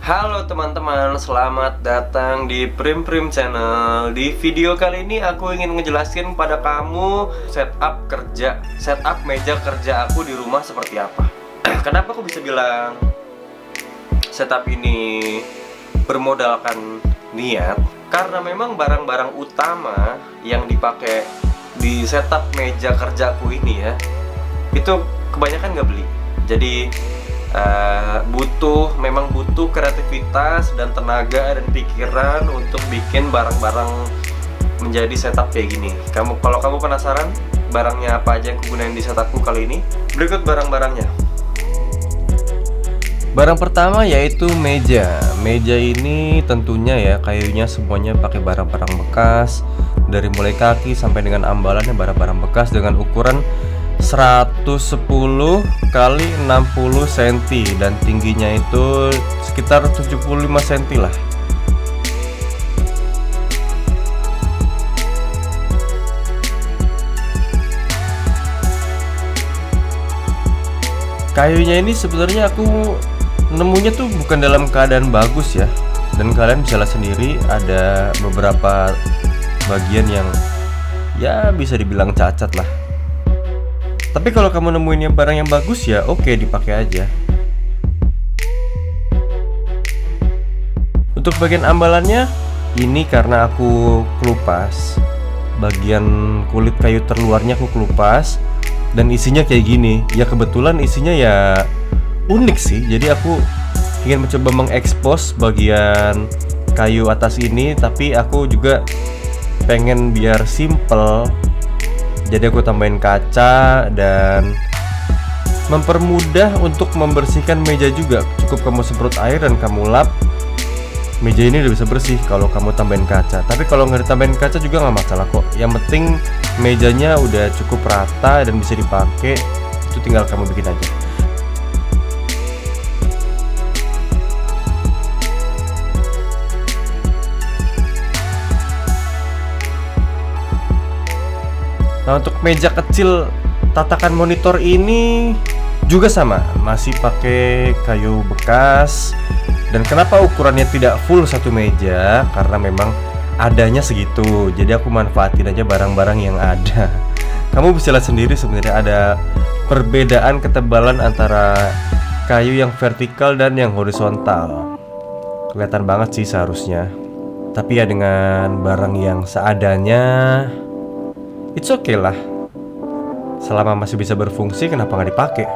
Halo teman-teman, selamat datang di Prim Prim Channel. Di video kali ini aku ingin ngejelasin pada kamu setup meja kerja aku di rumah seperti apa. Kenapa aku bisa bilang setup ini bermodalkan niat? Karena memang barang-barang utama yang dipakai di setup meja kerjaku ini ya, itu kebanyakan nggak beli. Jadi memang butuh kreativitas dan tenaga dan pikiran untuk bikin barang-barang menjadi setup kayak gini. Kalau kamu penasaran barangnya apa aja yang kugunain di setupku kali ini, berikut barang-barangnya. Barang pertama yaitu meja. Meja ini tentunya ya kayunya semuanya pakai barang-barang bekas, dari mulai kaki sampai dengan ambalannya barang-barang bekas dengan ukuran 110 kali 60 cm dan tingginya itu sekitar 75 cm lah. Kayunya ini sebenarnya aku nemunya tuh bukan dalam keadaan bagus ya, dan kalian bisa lihat sendiri ada beberapa bagian yang ya bisa dibilang cacat lah. Tapi kalau kamu nemuin yang barang yang bagus ya oke, dipakai aja. Untuk bagian ambalannya ini karena aku kelupas, bagian kulit kayu terluarnya aku kelupas dan isinya kayak gini. Ya kebetulan isinya ya unik sih. Jadi aku ingin mencoba mengekspos bagian kayu atas ini, tapi aku juga pengen biar simple. Jadi aku tambahin kaca dan mempermudah untuk membersihkan meja juga. Cukup kamu semprot air dan kamu lap, meja ini udah bisa bersih kalau kamu tambahin kaca. Tapi kalau nggak ditambahin kaca juga nggak masalah kok. Yang penting mejanya udah cukup rata dan bisa dipakai. Itu tinggal kamu bikin aja. Nah, untuk meja kecil tatakan monitor ini juga sama, masih pakai kayu bekas. Dan kenapa ukurannya tidak full satu meja? Karena memang adanya segitu. Jadi aku manfaatin aja barang-barang yang ada. Kamu bisa lihat sendiri sebenarnya ada perbedaan ketebalan antara kayu yang vertikal dan yang horizontal. Kelihatan banget sih seharusnya. Tapi ya dengan barang yang seadanya, it's okay lah. Selama masih bisa berfungsi, kenapa nggak dipakai?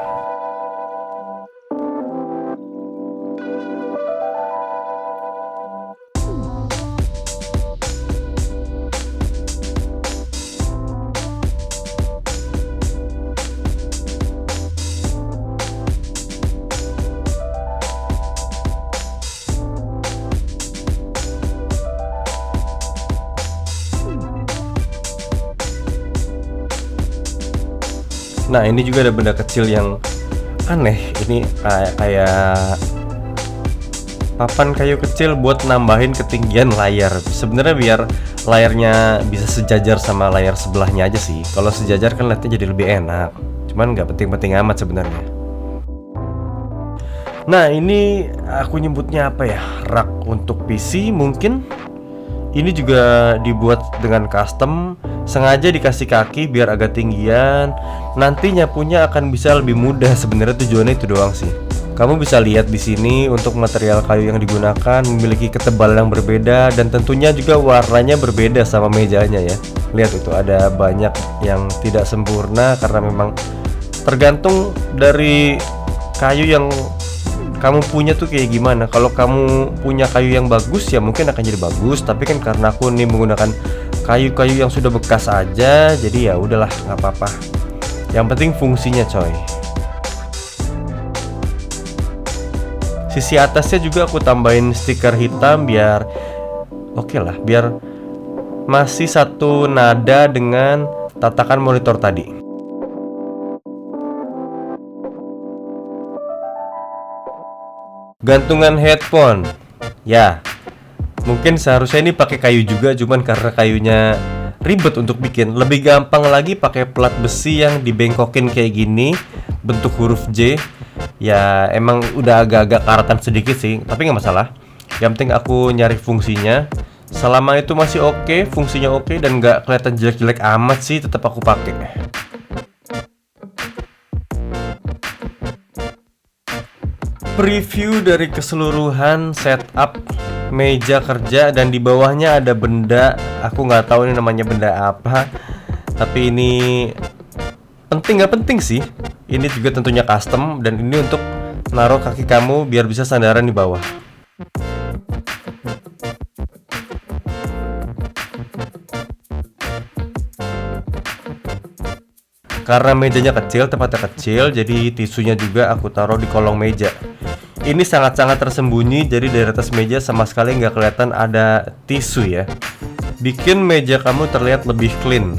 Nah, ini juga ada benda kecil yang aneh. Ini kayak papan kayu kecil buat nambahin ketinggian layar. Sebenarnya biar layarnya bisa sejajar sama layar sebelahnya aja sih. Kalau sejajar kan lihatnya jadi lebih enak. Cuman nggak penting-penting amat sebenarnya. Nah, ini aku nyebutnya apa ya? Rak untuk PC mungkin. Ini juga dibuat dengan custom, sengaja dikasih kaki biar agak tinggian. Nanti nyapunya akan bisa lebih mudah. Sebenarnya tujuannya itu doang sih. Kamu bisa lihat di sini untuk material kayu yang digunakan memiliki ketebalan yang berbeda dan tentunya juga warnanya berbeda sama mejanya ya. Lihat itu ada banyak yang tidak sempurna karena memang tergantung dari kayu yang kamu punya tuh kayak gimana. Kalau kamu punya kayu yang bagus ya mungkin akan jadi bagus. Tapi kan karena aku nih menggunakan kayu-kayu yang sudah bekas aja, jadi ya udahlah, nggak apa-apa. Yang penting fungsinya coy. Sisi atasnya juga aku tambahin stiker hitam biar oke lah, biar masih satu nada dengan tatakan monitor tadi. Gantungan headphone. Ya, mungkin seharusnya ini pakai kayu juga, cuman karena kayunya ribet untuk bikin. Lebih gampang lagi pakai plat besi yang dibengkokin kayak gini, bentuk huruf J. Ya emang udah agak-agak karatan sedikit sih, tapi nggak masalah. Yang penting aku nyari fungsinya. Selama itu masih oke, fungsinya oke dan nggak kelihatan jelek-jelek amat sih, tetap aku pakai. Preview dari keseluruhan setup meja kerja, dan di bawahnya ada benda, aku nggak tahu ini namanya benda apa, tapi ini penting nggak penting sih. Ini juga tentunya custom, dan ini untuk naruh kaki kamu biar bisa sandaran di bawah. Karena mejanya kecil, tempatnya kecil, jadi tisunya juga aku taruh di kolong meja. Ini sangat-sangat tersembunyi, jadi dari atas meja sama sekali nggak kelihatan ada tisu ya. Bikin meja kamu terlihat lebih clean.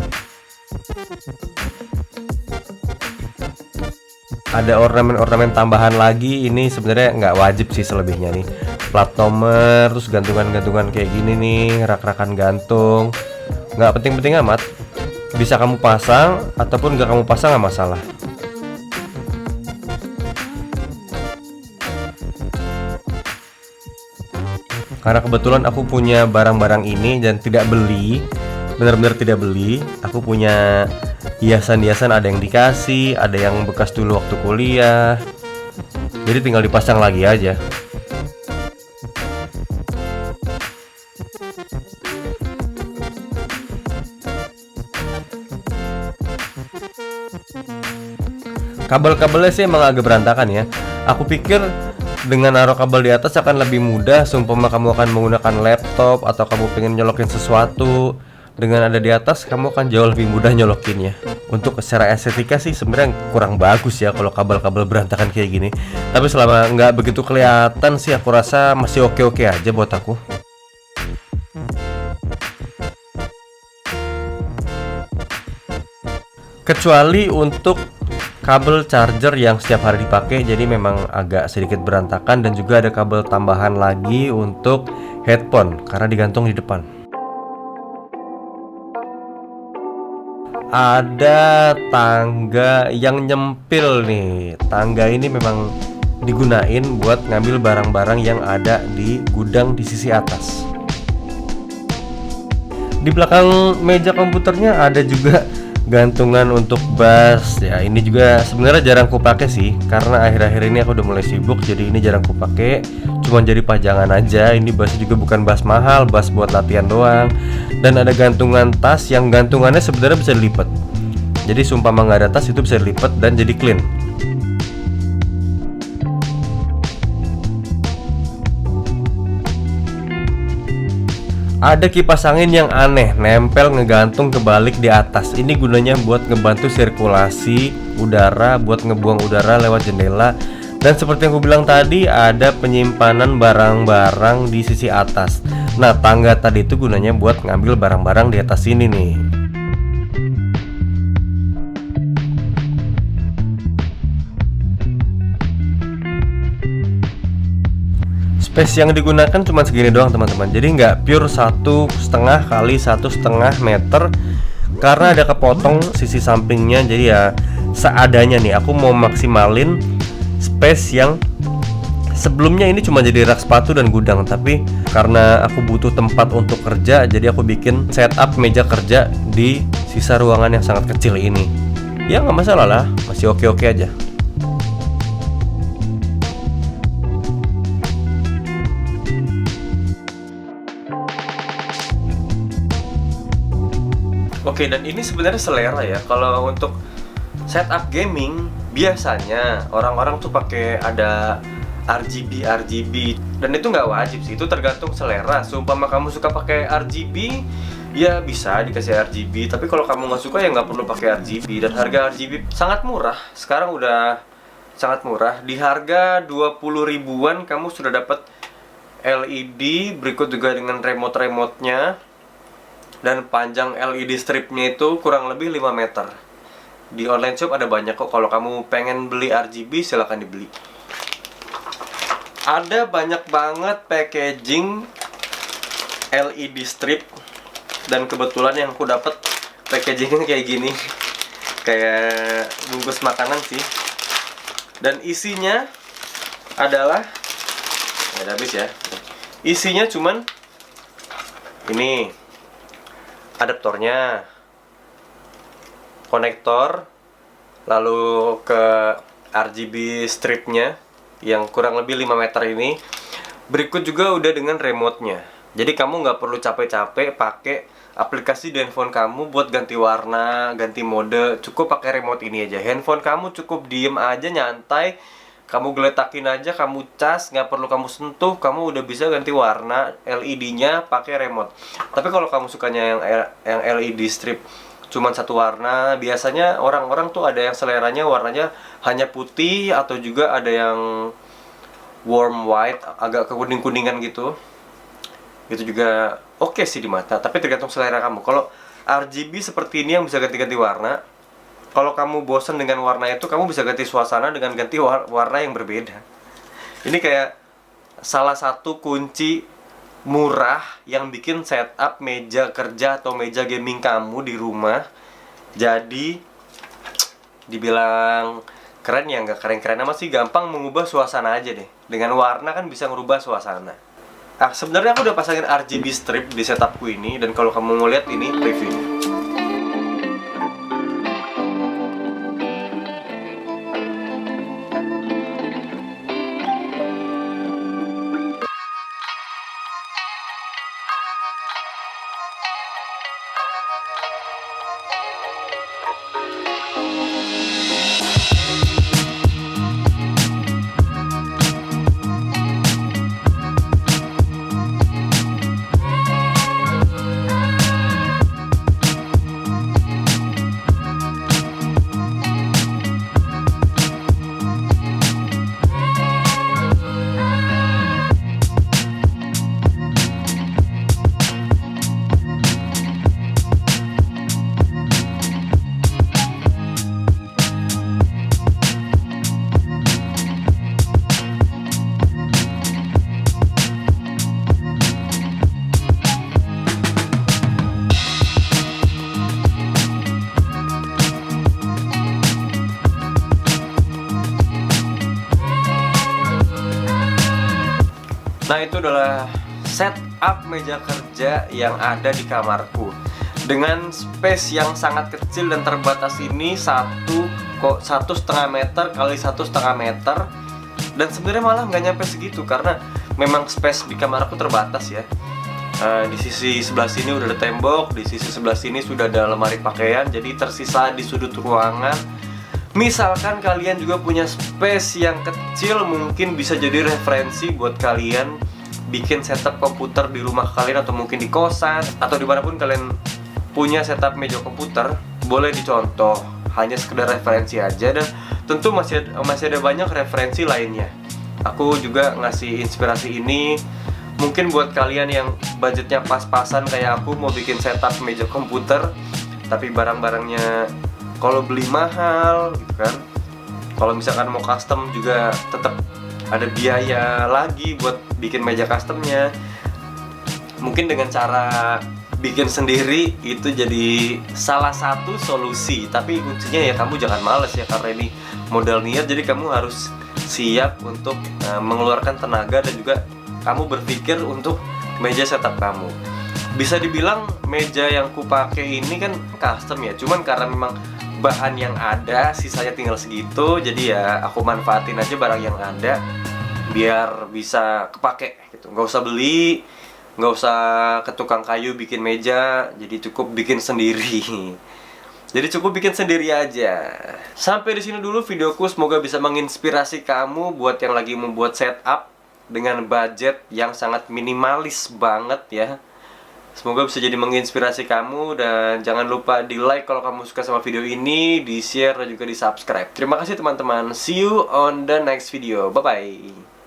Ada ornamen-ornamen tambahan lagi, ini sebenarnya nggak wajib sih selebihnya nih. Plat nomor, terus gantungan-gantungan kayak gini nih, rak-rakan gantung. Nggak penting-penting amat. Bisa kamu pasang ataupun nggak kamu pasang nggak masalah. Karena kebetulan aku punya barang-barang ini dan tidak beli, benar-benar tidak beli. Aku punya hiasan-hiasan, ada yang dikasih, ada yang bekas dulu waktu kuliah. Jadi tinggal dipasang lagi aja. Kabel-kabelnya sih emang agak berantakan ya. Aku pikir dengan naruh kabel di atas akan lebih mudah. Seumpama kamu akan menggunakan laptop atau kamu pengen nyolokin sesuatu, dengan ada di atas kamu akan jauh lebih mudah nyolokinnya. Untuk secara estetika sih sebenarnya kurang bagus ya kalau kabel-kabel berantakan kayak gini. Tapi selama nggak begitu kelihatan sih, aku rasa masih oke-oke aja buat aku. Kecuali untuk kabel charger yang setiap hari dipakai, jadi memang agak sedikit berantakan. Dan juga ada kabel tambahan lagi untuk headphone karena digantung di depan. Ada tangga yang nyempil nih. Tangga ini memang digunain buat ngambil barang-barang yang ada di gudang di sisi atas. Di belakang meja komputernya ada juga gantungan untuk bas ya. Ini juga sebenarnya jarang kupakai sih, karena akhir-akhir ini aku udah mulai sibuk, jadi ini jarang kupakai, cuman jadi pajangan aja. Ini bas juga bukan bas mahal, bas buat latihan doang. Dan ada gantungan tas yang gantungannya sebenarnya bisa dilipat, jadi seumpama nggak ada tas itu bisa dilipat dan jadi clean. Ada kipas angin yang aneh, nempel ngegantung kebalik di atas. Ini gunanya buat ngebantu sirkulasi udara, buat ngebuang udara lewat jendela. Dan seperti yang aku bilang tadi, ada penyimpanan barang-barang di sisi atas. Nah, tangga tadi itu gunanya buat ngambil barang-barang di atas sini nih. Space yang digunakan cuma segini doang teman-teman. Jadi nggak pure 1,5 kali 1,5 meter, karena ada kepotong sisi sampingnya. Jadi ya seadanya nih. Aku mau maksimalin space yang sebelumnya ini cuma jadi rak sepatu dan gudang, tapi karena aku butuh tempat untuk kerja, jadi aku bikin setup meja kerja di sisa ruangan yang sangat kecil ini. Ya nggak masalah lah, masih oke-oke aja. Oke, dan ini sebenarnya selera ya. Kalau untuk setup gaming, biasanya orang-orang tuh pakai ada RGB, dan itu nggak wajib sih, itu tergantung selera. Seumpama kamu suka pakai RGB, ya bisa dikasih RGB. Tapi kalau kamu nggak suka ya nggak perlu pakai RGB. Dan harga RGB sangat murah. Sekarang udah sangat murah. Di harga 20 ribuan kamu sudah dapat LED, berikut juga dengan remote-remotenya. Dan panjang LED stripnya itu kurang lebih 5 meter. Di online shop ada banyak kok. Kalau kamu pengen beli RGB silahkan dibeli. Ada banyak banget packaging LED strip. Dan kebetulan yang aku dapat packagingnya kayak gini. Kayak bungkus makanan sih. Dan isinya adalah udah habis ya. Isinya cuman ini adaptornya, konektor, lalu ke RGB stripnya yang kurang lebih 5 meter ini. Berikut juga udah dengan remote-nya. Jadi kamu nggak perlu capek-capek pakai aplikasi di handphone kamu buat ganti warna, ganti mode. Cukup pakai remote ini aja. Handphone kamu cukup diem aja, nyantai. Kamu geletakin aja, kamu cas, nggak perlu kamu sentuh, kamu udah bisa ganti warna LED-nya pakai remote. Tapi kalau kamu sukanya yang LED strip cuman satu warna, biasanya orang-orang tuh ada yang seleranya warnanya hanya putih, atau juga ada yang warm white, agak kekuning-kuningan gitu. Itu juga oke sih di mata, tapi tergantung selera kamu. Kalau RGB seperti ini yang bisa ganti-ganti warna, kalau kamu bosan dengan warna itu, kamu bisa ganti suasana dengan ganti warna yang berbeda. Ini kayak salah satu kunci murah yang bikin setup meja kerja atau meja gaming kamu di rumah jadi dibilang keren ya, nggak keren-keren amat sih, gampang mengubah suasana aja deh. Dengan warna kan bisa merubah suasana. Nah, sebenarnya aku udah pasangin RGB strip di setupku ini, dan kalau kamu mau lihat ini previewnya. Nah, itu adalah setup meja kerja yang ada di kamarku. Dengan space yang sangat kecil dan terbatas ini, 1,5 meter kali 1,5 meter. Dan sebenarnya malah nggak nyampe segitu, karena memang space di kamar aku terbatas ya. Di sisi sebelah sini udah ada tembok, di sisi sebelah sini sudah ada lemari pakaian, jadi tersisa di sudut ruangan. Misalkan kalian juga punya space yang kecil, mungkin bisa jadi referensi buat kalian bikin setup komputer di rumah kalian, atau mungkin di kosan, atau dimanapun kalian punya setup meja komputer. Boleh dicontoh, hanya sekedar referensi aja, dan tentu masih ada banyak referensi lainnya. Aku juga ngasih inspirasi ini mungkin buat kalian yang budgetnya pas-pasan kayak aku, mau bikin setup meja komputer tapi barang-barangnya kalau beli mahal gitu kan. Kalau misalkan mau custom juga tetap ada biaya lagi buat bikin meja customnya. Mungkin dengan cara bikin sendiri itu jadi salah satu solusi. Tapi kuncinya ya kamu jangan males ya, karena ini modal niat. Jadi kamu harus siap untuk mengeluarkan tenaga, dan juga kamu berpikir untuk meja setup kamu. Bisa dibilang meja yang kupakai ini kan custom ya, cuman karena memang bahan yang ada, sisanya tinggal segitu, jadi ya aku manfaatin aja barang yang ada biar bisa kepake gitu. Nggak usah beli, nggak usah ke tukang kayu bikin meja, jadi cukup bikin sendiri. Jadi cukup bikin sendiri aja. Sampai di sini dulu videoku, semoga bisa menginspirasi kamu buat yang lagi membuat setup dengan budget yang sangat minimalis banget ya. Semoga bisa jadi menginspirasi kamu, dan jangan lupa di like kalau kamu suka sama video ini, di share dan juga di subscribe. Terima kasih teman-teman. See you on the next video. Bye bye.